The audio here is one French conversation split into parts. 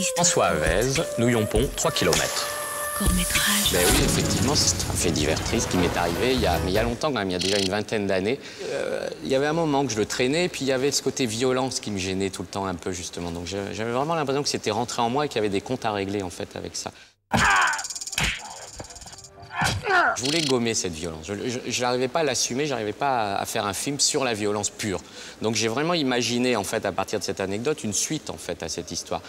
artiste. François Avez, Nouillon-Pont, 3 km. Court-métrage. Ben oui, effectivement, c'est un fait divers triste qui m'est arrivé il y a longtemps, quand même, il y a déjà une vingtaine d'années. Il y avait un moment que je le traînais, et puis il y avait ce côté violence qui me gênait tout le temps un peu, justement. Donc j'avais vraiment l'impression que c'était rentré en moi et qu'il y avait des comptes à régler, en fait, avec ça. Je voulais gommer cette violence. Je n'arrivais pas à l'assumer, je n'arrivais pas à faire un film sur la violence pure. Donc j'ai vraiment imaginé, en fait, à partir de cette anecdote, une suite, en fait, à cette histoire.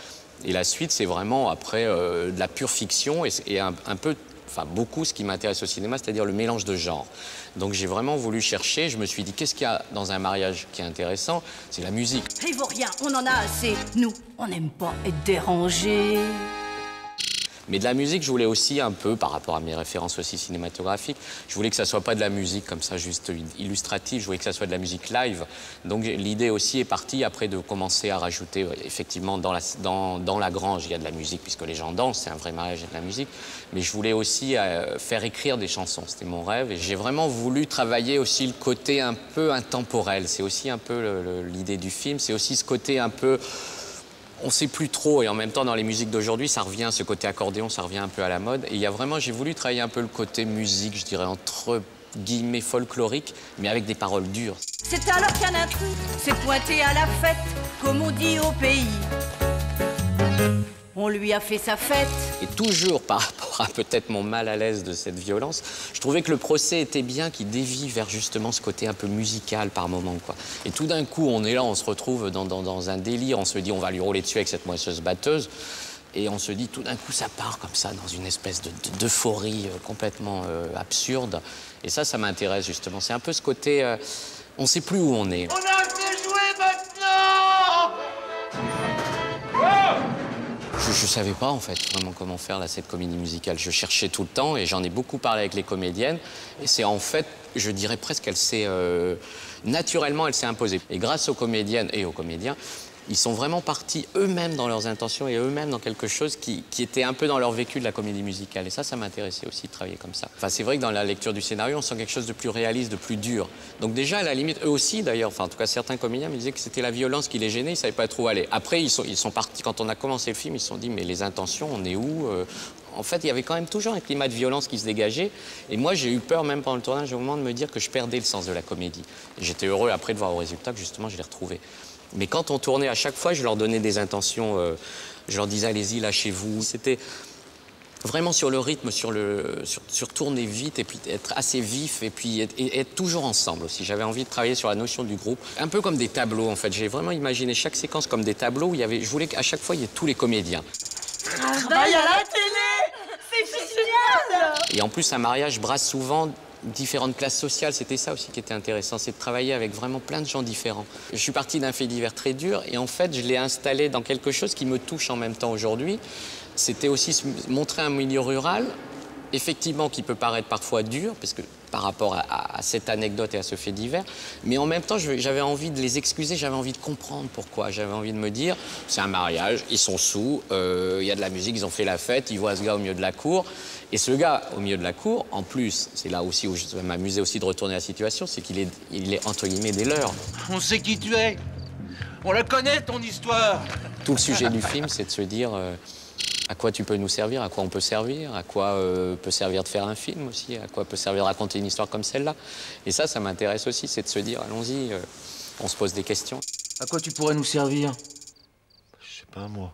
Et la suite, c'est vraiment, après, de la pure fiction et un peu, enfin, beaucoup ce qui m'intéresse au cinéma, c'est-à-dire le mélange de genres. Donc j'ai vraiment voulu chercher, je me suis dit, qu'est-ce qu'il y a dans un mariage qui est intéressant? C'est la musique. Il vaut rien, on en a assez. Nous, on n'aime pas être dérangés. Mais de la musique, je voulais aussi un peu, par rapport à mes références aussi cinématographiques, je voulais que ça soit pas de la musique comme ça, juste illustrative, je voulais que ça soit de la musique live. Donc l'idée aussi est partie après de commencer à rajouter, effectivement, dans la grange, il y a de la musique, puisque les gens dansent, c'est un vrai mariage, il y a de la musique. Mais je voulais aussi faire écrire des chansons, c'était mon rêve. Et j'ai vraiment voulu travailler aussi le côté un peu intemporel. C'est aussi un peu l'idée du film, c'est aussi ce côté un peu... On ne sait plus trop, et en même temps, dans les musiques d'aujourd'hui, ça revient, ce côté accordéon, ça revient un peu à la mode. Et il y a vraiment, j'ai voulu travailler un peu le côté musique, je dirais, entre guillemets folklorique, mais avec des paroles dures. C'est alors qu'un intrus s'est pointé à la fête, comme on dit au pays. On lui a fait sa fête. Et toujours par rapport à peut-être mon mal à l'aise de cette violence, je trouvais que le procès était bien, qui dévie vers justement ce côté un peu musical par moment, quoi. Et tout d'un coup, on est là, on se retrouve dans un délire, on se dit on va lui rouler dessus avec cette moisseuse-batteuse. Et on se dit tout d'un coup, ça part comme ça, dans une espèce d'euphorie complètement absurde. Et ça m'intéresse justement. C'est un peu ce côté, on ne sait plus où on est. On a assez joué maintenant! Je ne savais pas, en fait, vraiment comment faire là, cette comédie musicale. Je cherchais tout le temps et j'en ai beaucoup parlé avec les comédiennes. Et c'est en fait, je dirais presque qu'elle s'est... naturellement, elle s'est imposée. Et grâce aux comédiennes et aux comédiens, ils sont vraiment partis eux-mêmes dans leurs intentions et eux-mêmes dans quelque chose qui était un peu dans leur vécu de la comédie musicale. Et ça m'intéressait aussi de travailler comme ça. Enfin, c'est vrai que dans la lecture du scénario, on sent quelque chose de plus réaliste, de plus dur. Donc déjà, à la limite, eux aussi d'ailleurs, enfin en tout cas certains comédiens me disaient que c'était la violence qui les gênait, ils ne savaient pas trop où aller. Après, ils sont partis, quand on a commencé le film, ils se sont dit, mais les intentions, on est où En fait, il y avait quand même toujours un climat de violence qui se dégageait. Et moi, j'ai eu peur, même pendant le tournage, au moment de me dire que je perdais le sens de la comédie. Et j'étais heureux après de voir au résultat que justement, je l'ai retrouvé. Mais quand on tournait, à chaque fois, je leur donnais des intentions, je leur disais, allez-y, lâchez-vous. C'était vraiment sur le rythme, sur tourner vite et puis être assez vif et puis être toujours ensemble aussi. J'avais envie de travailler sur la notion du groupe, un peu comme des tableaux en fait. J'ai vraiment imaginé chaque séquence comme des tableaux où je voulais qu'à chaque fois, il y ait tous les comédiens. Travail à la télé! C'est génial! Et en plus, un mariage brasse souvent différentes classes sociales, c'était ça aussi qui était intéressant, c'est de travailler avec vraiment plein de gens différents. Je suis parti d'un fait divers très dur et en fait, je l'ai installé dans quelque chose qui me touche en même temps aujourd'hui. C'était aussi montrer un milieu rural, effectivement, qui peut paraître parfois dur, parce que par rapport à cette anecdote et à ce fait divers, mais en même temps, j'avais envie de les excuser, j'avais envie de comprendre pourquoi. J'avais envie de me dire, c'est un mariage, ils sont sous, il y a de la musique, ils ont fait la fête, ils voient ce gars au milieu de la cour. Et ce gars, au milieu de la cour, en plus, c'est là aussi où je m'amusais aussi de retourner la situation, c'est qu'il est entre guillemets des leurs. On sait qui tu es. On la connaît, ton histoire. Tout le sujet du film, c'est de se dire à quoi tu peux nous servir, à quoi on peut servir, à quoi peut servir de faire un film aussi, à quoi peut servir de raconter une histoire comme celle-là. Et ça m'intéresse aussi, c'est de se dire, allons-y, on se pose des questions. À quoi tu pourrais nous servir? Je sais pas, moi.